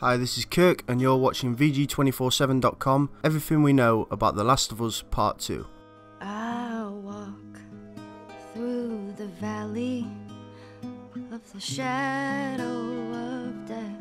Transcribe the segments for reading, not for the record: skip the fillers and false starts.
Hi, this is Kirk and you're watching VG247.com, everything we know about The Last of Us Part 2. I'll walk through the valley of the shadow of death.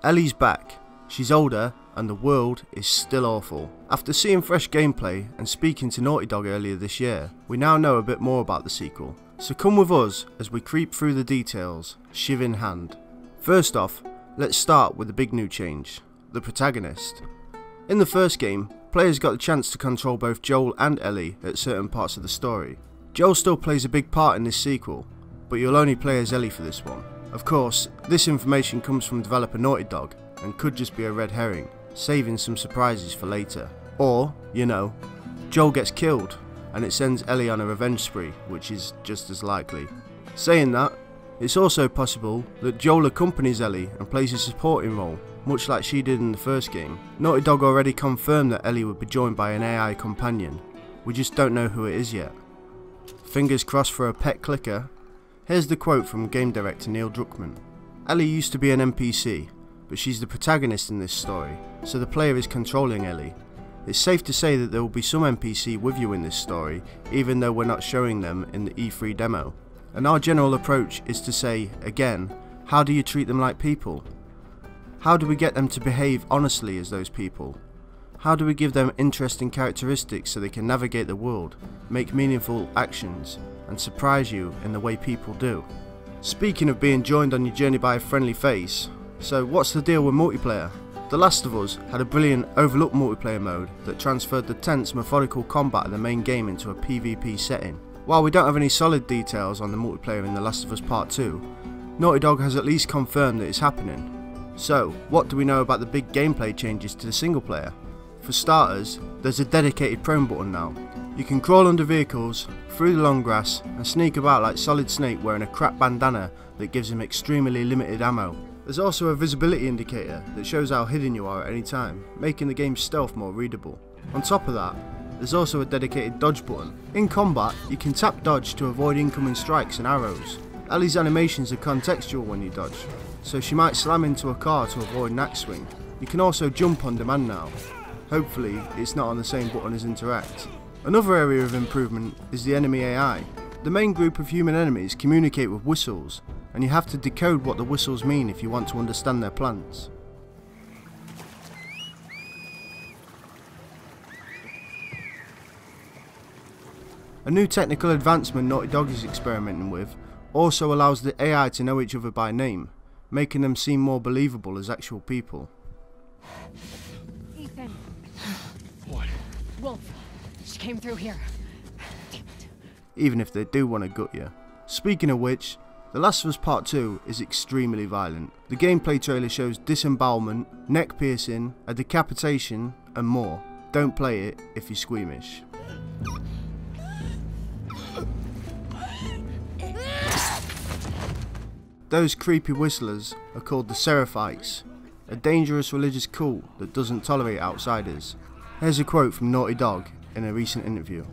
Ellie's back. She's older and the world is still awful. After seeing fresh gameplay and speaking to Naughty Dog earlier this year, we now know a bit more about the sequel. So come with us as we creep through the details, shiv in hand. First off, let's start with the big new change, the protagonist. In the first game, players got the chance to control both Joel and Ellie at certain parts of the story. Joel still plays a big part in this sequel, but you'll only play as Ellie for this one. Of course, this information comes from developer Naughty Dog and could just be a red herring, saving some surprises for later. Or, you know, Joel gets killed and it sends Ellie on a revenge spree, which is just as likely. Saying that, it's also possible that Joel accompanies Ellie and plays a supporting role, much like she did in the first game. Naughty Dog already confirmed that Ellie would be joined by an AI companion, we just don't know who it is yet. Fingers crossed for a pet clicker. Here's the quote from game director Neil Druckmann. Ellie used to be an NPC, but she's the protagonist in this story, so the player is controlling Ellie. It's safe to say that there will be some NPC with you in this story, even though we're not showing them in the E3 demo. And our general approach is to say, again, how do you treat them like people? How do we get them to behave honestly as those people? How do we give them interesting characteristics so they can navigate the world, make meaningful actions, and surprise you in the way people do? Speaking of being joined on your journey by a friendly face, so what's the deal with multiplayer? The Last of Us had a brilliant overlooked multiplayer mode that transferred the tense, methodical combat of the main game into a PvP setting. While we don't have any solid details on the multiplayer in The Last of Us Part 2, Naughty Dog has at least confirmed that it's happening. So, what do we know about the big gameplay changes to the single player? For starters, there's a dedicated prone button now. You can crawl under vehicles, through the long grass, and sneak about like Solid Snake wearing a crap bandana that gives him extremely limited ammo. There's also a visibility indicator that shows how hidden you are at any time, making the game's stealth more readable. On top of that, there's also a dedicated dodge button. In combat, you can tap dodge to avoid incoming strikes and arrows. Ellie's animations are contextual when you dodge, so she might slam into a car to avoid an axe swing. You can also jump on demand now. Hopefully, it's not on the same button as interact. Another area of improvement is the enemy AI. The main group of human enemies communicate with whistles, and you have to decode what the whistles mean if you want to understand their plans. A new technical advancement Naughty Dog is experimenting with also allows the AI to know each other by name, making them seem more believable as actual people. Ethan! What? Wolf! She came through here. Damn it. Even if they do want to gut you. Speaking of which, The Last of Us Part 2 is extremely violent. The gameplay trailer shows disembowelment, neck piercing, a decapitation, and more. Don't play it if you're squeamish. Those creepy whistlers are called the Seraphites, a dangerous religious cult that doesn't tolerate outsiders. Here's a quote from Naughty Dog in a recent interview.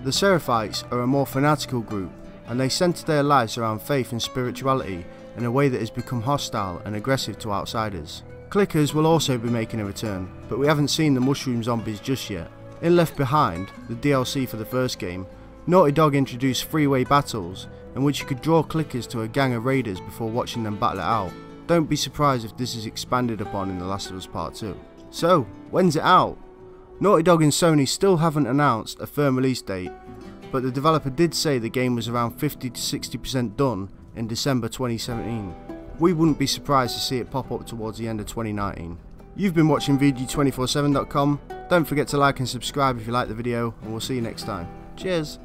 The Seraphites are a more fanatical group, and they centre their lives around faith and spirituality in a way that has become hostile and aggressive to outsiders. Clickers will also be making a return, but we haven't seen the mushroom zombies just yet. In Left Behind, the DLC for the first game, Naughty Dog introduced Freeway Battles, in which you could draw clickers to a gang of raiders before watching them battle it out. Don't be surprised if this is expanded upon in The Last of Us Part 2. So, when's it out? Naughty Dog and Sony still haven't announced a firm release date, but the developer did say the game was around 50 to 60% done in December 2017. We wouldn't be surprised to see it pop up towards the end of 2019. You've been watching VG247.com. Don't forget to like and subscribe if you like the video, and we'll see you next time. Cheers!